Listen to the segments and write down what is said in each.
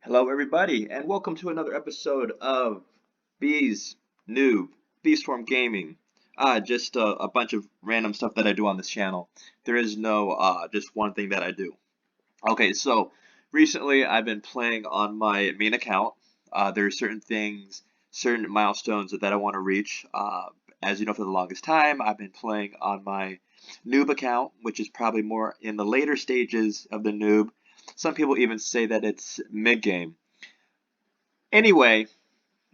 Hello, everybody, and welcome to another episode of Bees Noob Beestorm Gaming. Just a bunch of random stuff that I do on this channel. There is no just one thing that I do. Okay, so recently I've been playing on my main account. There are certain things, certain milestones that I want to reach. As you know, for the longest time, I've been playing on my noob account, which is probably more in the later stages of the noob. Some people even say that it's mid-game. Anyway,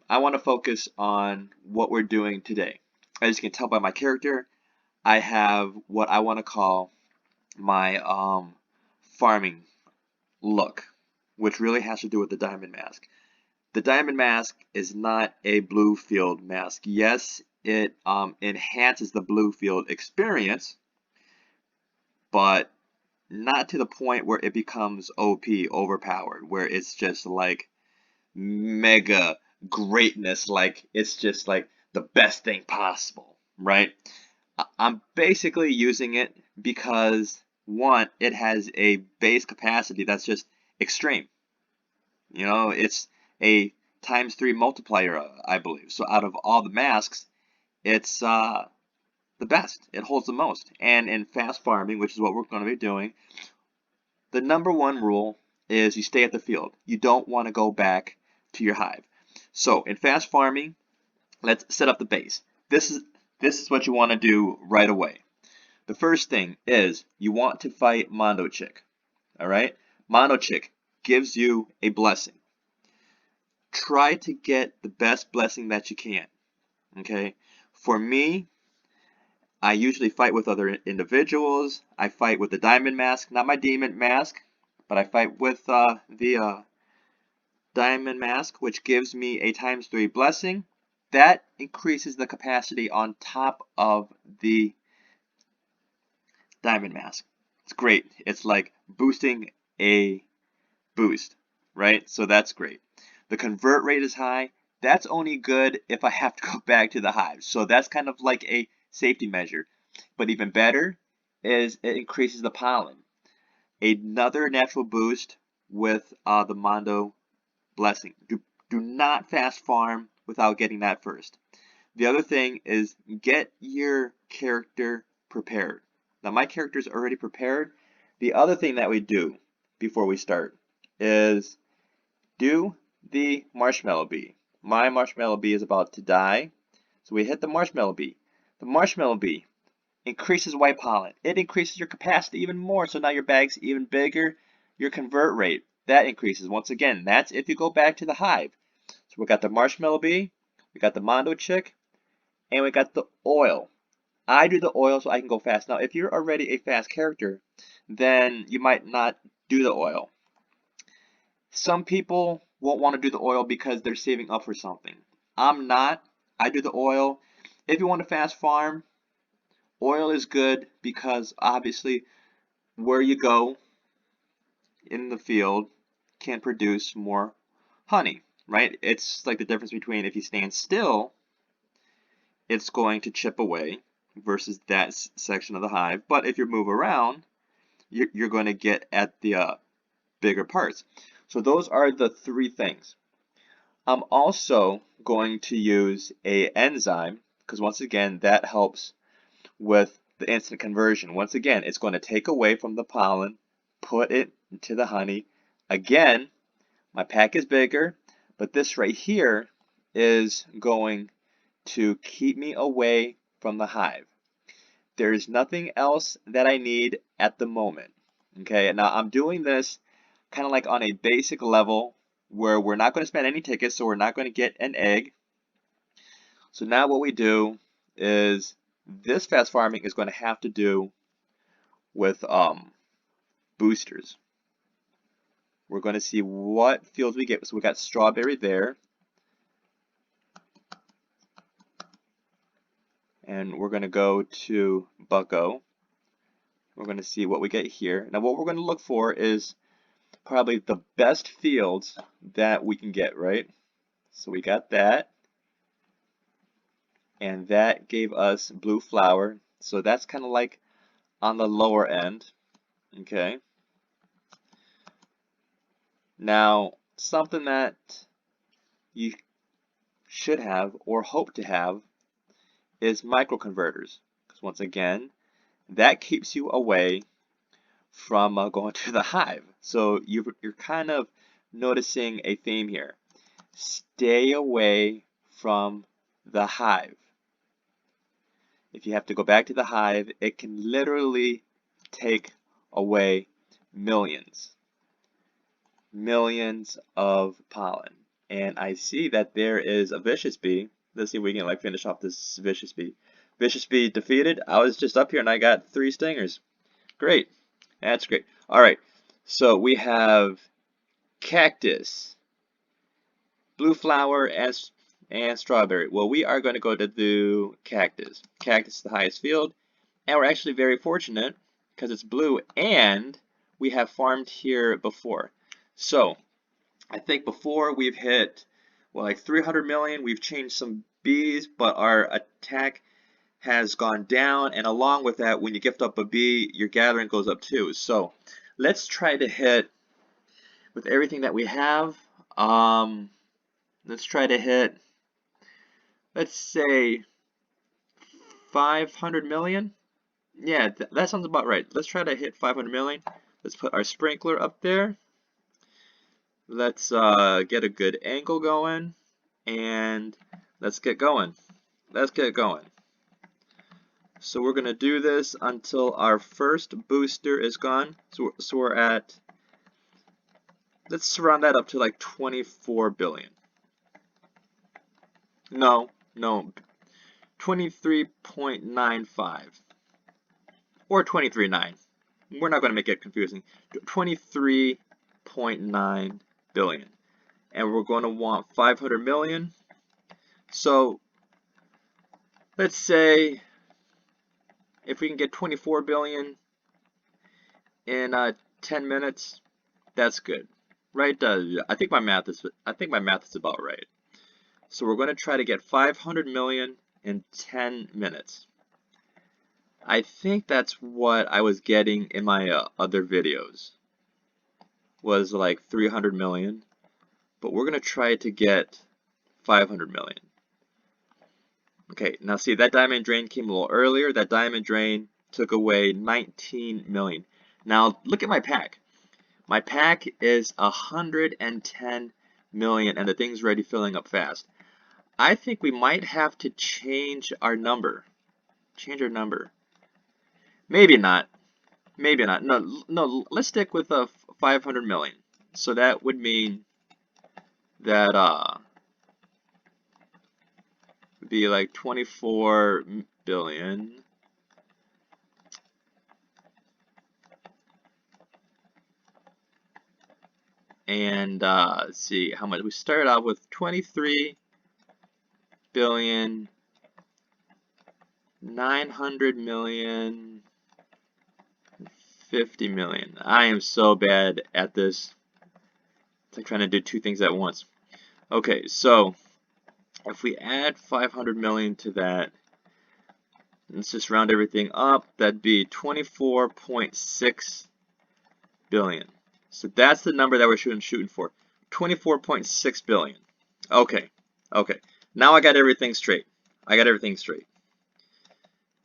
I want to focus on what we're doing today. As you can tell by my character, I have what I want to call my farming look, which really has to do with the diamond mask. The diamond mask is not a blue field mask. Yes, it enhances the blue field experience, but not to the point where it becomes OP, overpowered, where it's just like mega greatness, like it's just like the best thing possible, right? I'm basically using it because one, it has a base capacity that's just extreme. You know, it's a times 3 multiplier, I believe. So out of all the masks, it's the best. It holds the most. And in fast farming, which is what we're going to be doing, the number one rule is you stay at the field. You don't want to go back to your hive. So in fast farming, let's set up the base. This is what you want to do right away. The first thing is you want to fight Mondo Chick. All right? Mondo Chick gives you a blessing. Try to get the best blessing that you can. Okay? For me, I usually fight with other individuals. I fight with the diamond mask, not my demon mask, but I fight with the diamond mask, which gives me a times 3 blessing. That increases the capacity on top of the diamond mask. It's great. It's like boosting a boost, right? So that's great. The convert rate is high. That's only good if I have to go back to the hive. So that's kind of like a safety measure. But even better is it increases the pollen. Another natural boost with the Mondo blessing. Do not fast farm without getting that first. The other thing is get your character prepared. Now my character is already prepared. The other thing that we do before we start is do the marshmallow bee. My marshmallow bee is about to die, so we hit the marshmallow bee. The marshmallow bee increases white pollen. It increases your capacity even more, so now your bag's even bigger. Your convert rate, that increases. Once again, that's if you go back to the hive. So we got the marshmallow bee, we got the Mondo chick, and we got the oil. I do the oil so I can go fast. Now, if you're already a fast character, then you might not do the oil. Some people won't want to do the oil because they're saving up for something. I'm not. I do the oil. If you want to fast farm, oil is good because obviously where you go in the field can produce more honey, right? It's like the difference between if you stand still, it's going to chip away versus that section of the hive. But if you move around, you're going to get at the bigger parts. So those are the three things. I'm also going to use a enzyme because once again that helps with the instant conversion. Once again, it's going to take away from the pollen, put it into the honey. Again, my pack is bigger, but this right here is going to keep me away from the hive. There's nothing else that I need at the moment. Okay, now I'm doing this kind of like on a basic level where we're not going to spend any tickets, so we're not going to get an egg. So now what we do is this fast farming is going to have to do with boosters. We're going to see what fields we get. So we got strawberry there. And we're going to go to Bucko. We're going to see what we get here. Now what we're going to look for is probably the best fields that we can get, right? So we got that. And that gave us blue flower. So that's kind of like on the lower end. Okay. Now something that you should have or hope to have is microconverters. Because once again, that keeps you away from going to the hive. So you're kind of noticing a theme here. Stay away from the hive. If you have to go back to the hive, it can literally take away millions of pollen. And I see that there is a vicious bee. Let's see if we can like finish off this vicious bee. Vicious bee defeated. I was just up here and I got 3 stingers. Great. That's great. All right. So we have cactus, blue flower, and strawberry. Well, we are going to go to do cactus. Cactus is the highest field. And we're actually very fortunate because it's blue and we have farmed here before. So I think before we've hit, well, like 300 million. We've changed some bees, but our attack has gone down. And along with that, when you gift up a bee, your gathering goes up too. So let's try to hit with everything that we have. Let's try to hit, let's say 500 million. Yeah, that sounds about right. Let's try to hit 500 million. Let's put our sprinkler up there. Let's get a good angle going, and let's get going. Let's get going. So we're going to do this until our first booster is gone. So we're at, let's round that up to like 24 billion. No, 23.95 or 23.9. We're not going to make it confusing. 23.9 billion. And we're going to want 500 million. So let's say if we can get 24 billion in 10 minutes, that's good. Right? I think my math is about right. So we're going to try to get 500 million in 10 minutes. I think that's what I was getting in my other videos. Was like 300 million. But we're going to try to get 500 million. Okay, now see, that diamond drain came a little earlier. That diamond drain took away 19 million. Now look at my pack. My pack is 110 million and the thing's already filling up fast. I think we might have to change our number. Maybe not. Maybe not. No, let's stick with 500 million. So that would mean that would be like 24 billion. And let's see how much we started out with. 23 billion, 900 million, 50 million. I am so bad at this. It's like trying to do 2 things at once. Okay, so if we add 500 million to that, let's just round everything up. That'd be 24.6 billion. So that's the number that we're shooting for. 24.6 billion. Okay. Now I got everything straight.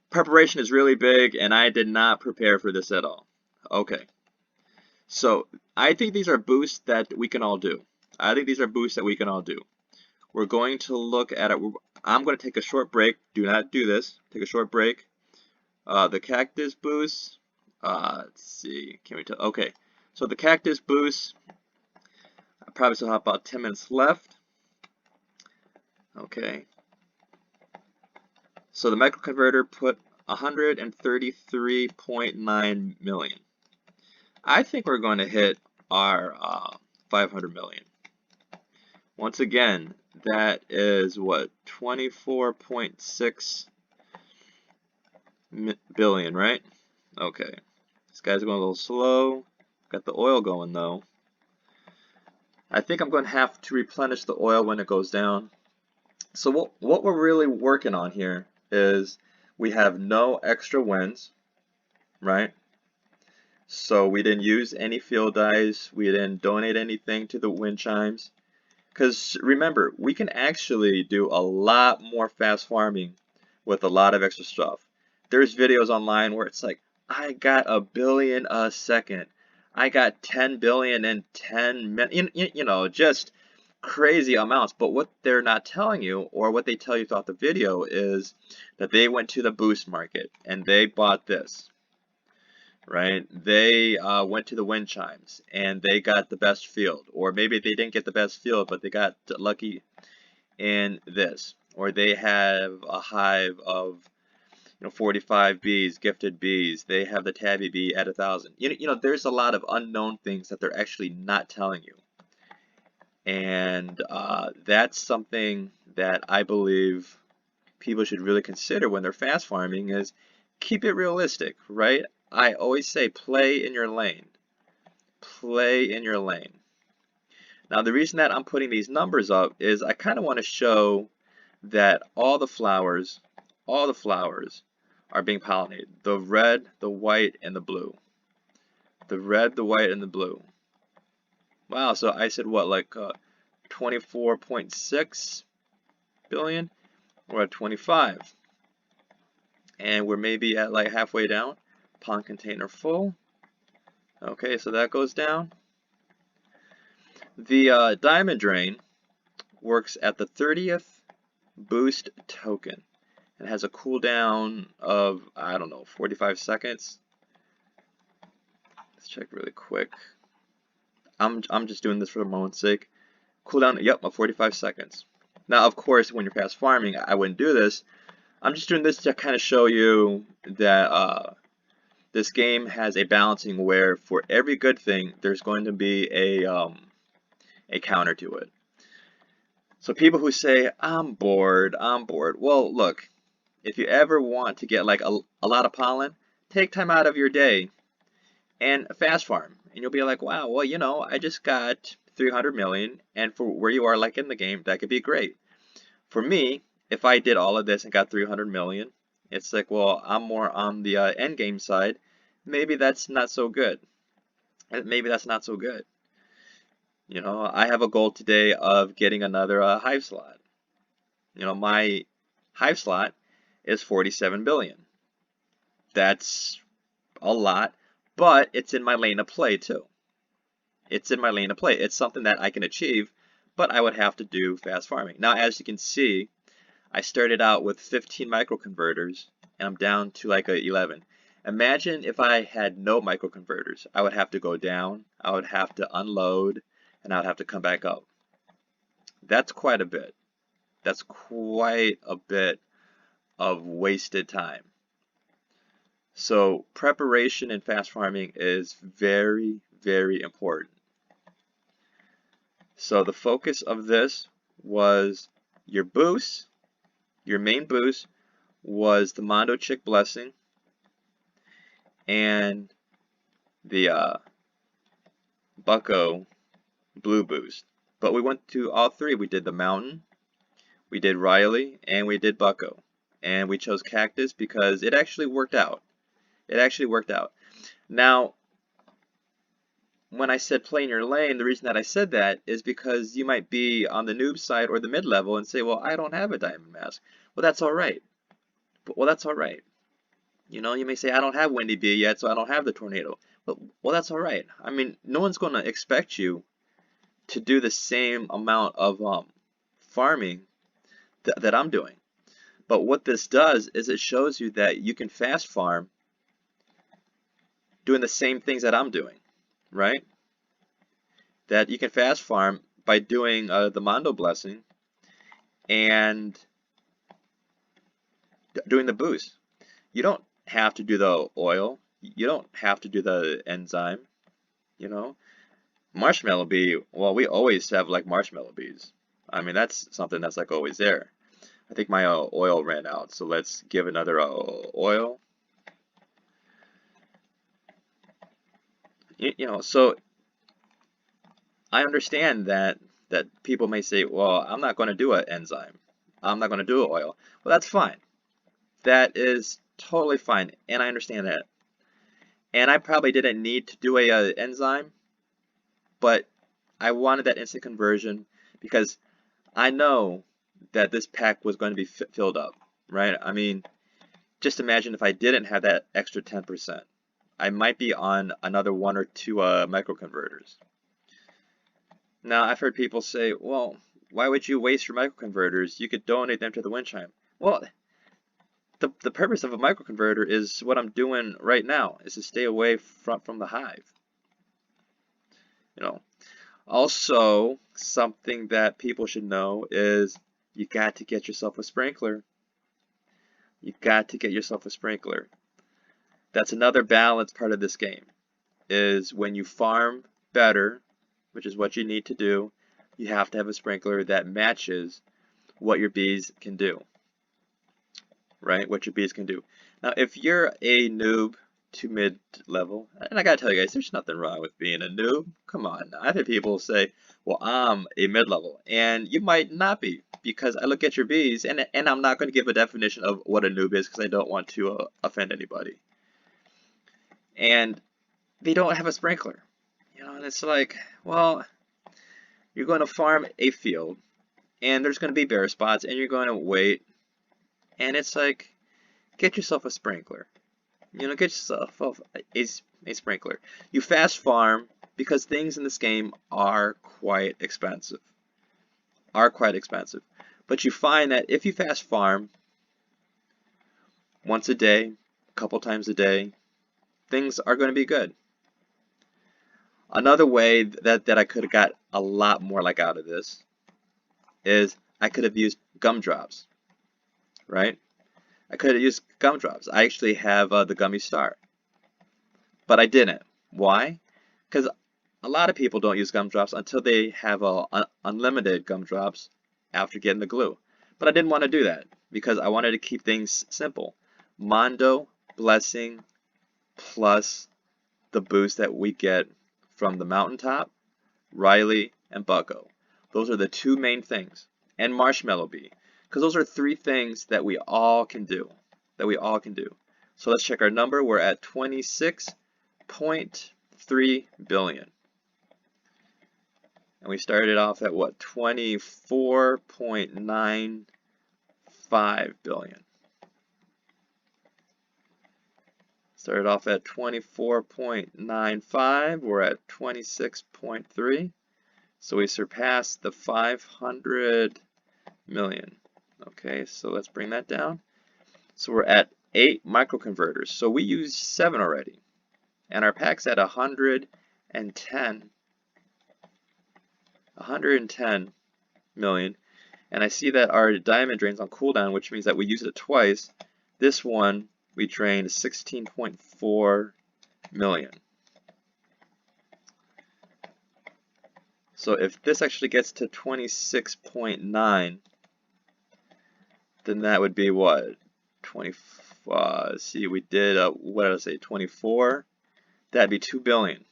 Preparation is really big, and I did not prepare for this at all. Okay. So I think these are boosts that we can all do. We're going to look at it. I'm going to take a short break. Do not do this. Take a short break. The cactus boost. Let's see. Can we tell? Okay. So the cactus boost. I probably still have about 10 minutes left. Okay. So the microconverter put 133.9 million. I think we're going to hit our 500 million. Once again, that is what, 24.6 billion, right? Okay. This guy's going a little slow. Got the oil going though. I think I'm going to have to replenish the oil when it goes down. So what we're really working on here is we have no extra wins, right? So we didn't use any field dyes. We didn't donate anything to the wind chimes. Because remember, we can actually do a lot more fast farming with a lot of extra stuff. There's videos online where it's like, I got 1 billion a second. I got 10 billion in 10 minutes. You know, just crazy amounts. But what they're not telling you, or what they tell you throughout the video, is that they went to the boost market and they bought this. Right? They went to the wind chimes and they got the best field, or maybe they didn't get the best field, but they got lucky in this, or they have a hive of 45 bees, gifted bees. They have the tabby bee at 1,000. You know, there's a lot of unknown things that they're actually not telling you, and that's something that I believe people should really consider when they're fast farming is keep it realistic, right? I always say play in your lane. Play in your lane. Now the reason that I'm putting these numbers up is I kind of want to show that all the flowers are being pollinated. The red, the white, and the blue. The red, the white, and the blue. Wow, so I said what, like 24.6 billion? We're at 25. And we're maybe at like halfway down. Pond container full. Okay, so that goes down. The diamond drain works at the 30th boost token. It has a cooldown of, I don't know, 45 seconds. Let's check really quick. I'm just doing this for the moment's sake. Cooldown, yep, of 45 seconds. Now, of course, when you're fast farming, I wouldn't do this. I'm just doing this to kind of show you that this game has a balancing where for every good thing, there's going to be a counter to it. So people who say, I'm bored. Well, look, if you ever want to get like a lot of pollen, take time out of your day and fast farm. And you'll be like, wow, well, you know, I just got 300 million, and for where you are like in the game, that could be great. For me, if I did all of this and got 300 million, it's like, well, I'm more on the end game side. Maybe that's not so good. Maybe that's not so good. You know, I have a goal today of getting another hive slot. You know, my hive slot is 47 billion. That's a lot, but it's in my lane of play too. It's in my lane of play. It's something that I can achieve, but I would have to do fast farming. Now, as you can see, I started out with 15 microconverters, and I'm down to like a 11. Imagine if I had no microconverters. I would have to go down, I would have to unload, and I would have to come back up. That's quite a bit. That's quite a bit of wasted time. So preparation in fast farming is very, very important. So the focus of this was your boost. Your main boost was the Mondo Chick Blessing and the Bucko Blue Boost. But we went to all three. We did the Mountain, we did Riley, and we did Bucko. And we chose Cactus because it actually worked out. It actually worked out. Now, when I said play in your lane, the reason that I said that is because you might be on the noob side or the mid-level and say, well, I don't have a diamond mask. Well, that's all right. Well, that's all right. You know, you may say, I don't have Windy Bee yet, so I don't have the tornado. Well, that's all right. I mean, no one's going to expect you to do the same amount of farming that I'm doing. But what this does is it shows you that you can fast farm doing the same things that I'm doing, right? That you can fast farm by doing the Mondo Blessing and doing the boost. You don't have to do the oil. You don't have to do the enzyme, you know. Marshmallow bee, well, we always have like marshmallow bees. I mean, that's something that's like always there. I think my oil ran out, so let's give another oil. You know, so I understand that people may say, well, I'm not going to do an enzyme. I'm not going to do an oil. Well, that's fine. That is totally fine, and I understand that. And I probably didn't need to do a enzyme, but I wanted that instant conversion because I know that this pack was going to be filled up, right? I mean, just imagine if I didn't have that extra 10%. I might be on another one or two microconverters. Now, I've heard people say, well, why would you waste your microconverters? You could donate them to the wind chime. Well, the purpose of a microconverter is what I'm doing right now, is to stay away from the hive. You know. Also, something that people should know is you got to get yourself a sprinkler. You got to get yourself a sprinkler. That's another balanced part of this game, is when you farm better, which is what you need to do, you have to have a sprinkler that matches what your bees can do. Right? What your bees can do. Now, if you're a noob to mid-level, and I gotta tell you guys, there's nothing wrong with being a noob. Come on. I've had people say, well, I'm a mid-level, and you might not be, because I look at your bees, and I'm not going to give a definition of what a noob is, because I don't want to offend anybody. And they don't have a sprinkler. You know, and it's like, well, you're going to farm a field, and there's going to be bare spots, and you're going to wait, and it's like, get yourself a sprinkler. You know, get yourself a sprinkler. You fast farm because things in this game are quite expensive. But you find that if you fast farm once a day, a couple times a day, things are going to be good. Another way that I could have got a lot more like out of this is I could have used gumdrops, right? I could have used gumdrops. I actually have the gummy star, but I didn't. Why? Because a lot of people don't use gumdrops until they have unlimited gumdrops after getting the glue. But I didn't want to do that because I wanted to keep things simple. Mondo, Blessing, plus the boost that we get from the mountaintop, Riley, and Bucko. Those are the two main things. And Marshmallow Bee. Because those are three things that we all can do. So let's check our number. We're at 26.3 billion. And we started off at what? 24.95 billion. Started off at 24.95. We're at 26.3. So we surpassed the 500 million. Okay, so let's bring that down. So we're at 8 microconverters. So we used 7 already. And our pack's at 110 million. And I see that our diamond drains on cooldown, which means that we use it twice. This one, we drained 16.4 million. So if this actually gets to 26.9, then that would be what? 20. See, we did what did I say? 24. That'd be 2 billion.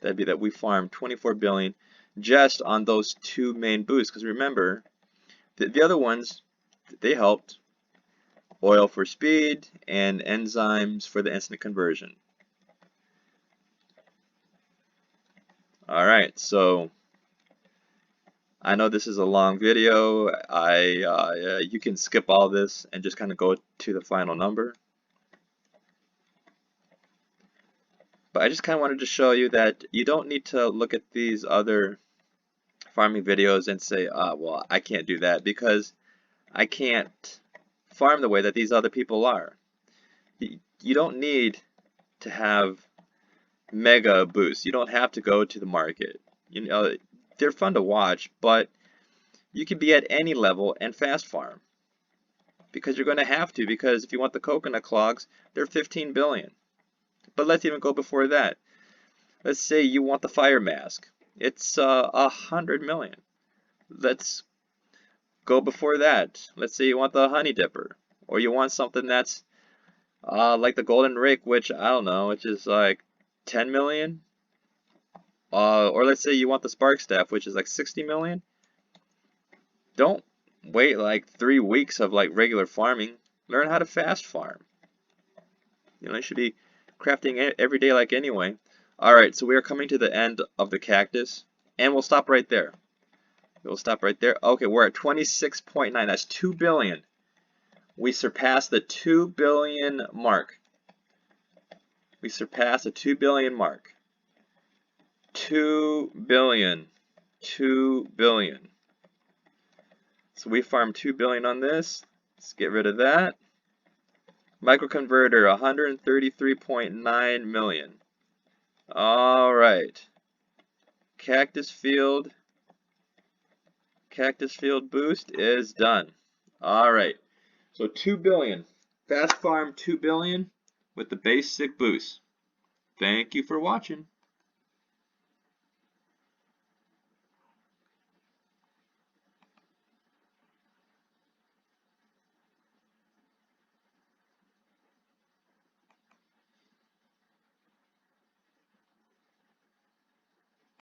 That'd be that we farmed 24 billion just on those two main boosts. Because remember, the other ones, they helped. Oil for speed and enzymes for the instant conversion. All right, so I know this is a long video. You can skip all this and just kind of go to the final number. But I just kind of wanted to show you that you don't need to look at these other farming videos and say, well, I can't do that because I can't farm the way that these other people are. You don't need to have mega boosts. You don't have to go to the market. You know, they're fun to watch, but you can be at any level and fast farm. Because you're going to have to, because if you want the coconut clogs, they're 15 billion. But let's even go before that. Let's say you want the fire mask. It's 100 million. Let's go before that. Let's say you want the honey dipper. Or you want something that's like the golden rake, which I don't know, which is like 10 million. Or let's say you want the spark staff, which is like 60 million. Don't wait like 3 weeks of like regular farming. Learn how to fast farm. You know, you should be crafting every day like anyway. Alright, so we are coming to the end of the cactus, and we'll stop right there. We'll stop right there. Okay, we're at 26.9. That's 2 billion. We surpassed the 2 billion mark. We surpassed the 2 billion mark. 2 billion. 2 billion. So we farmed 2 billion on this. Let's get rid of that. Microconverter, 133.9 million. Alright. Cactus field boost is done. Alright. So 2 billion. Fast farm 2 billion with the basic boost. Thank you for watching.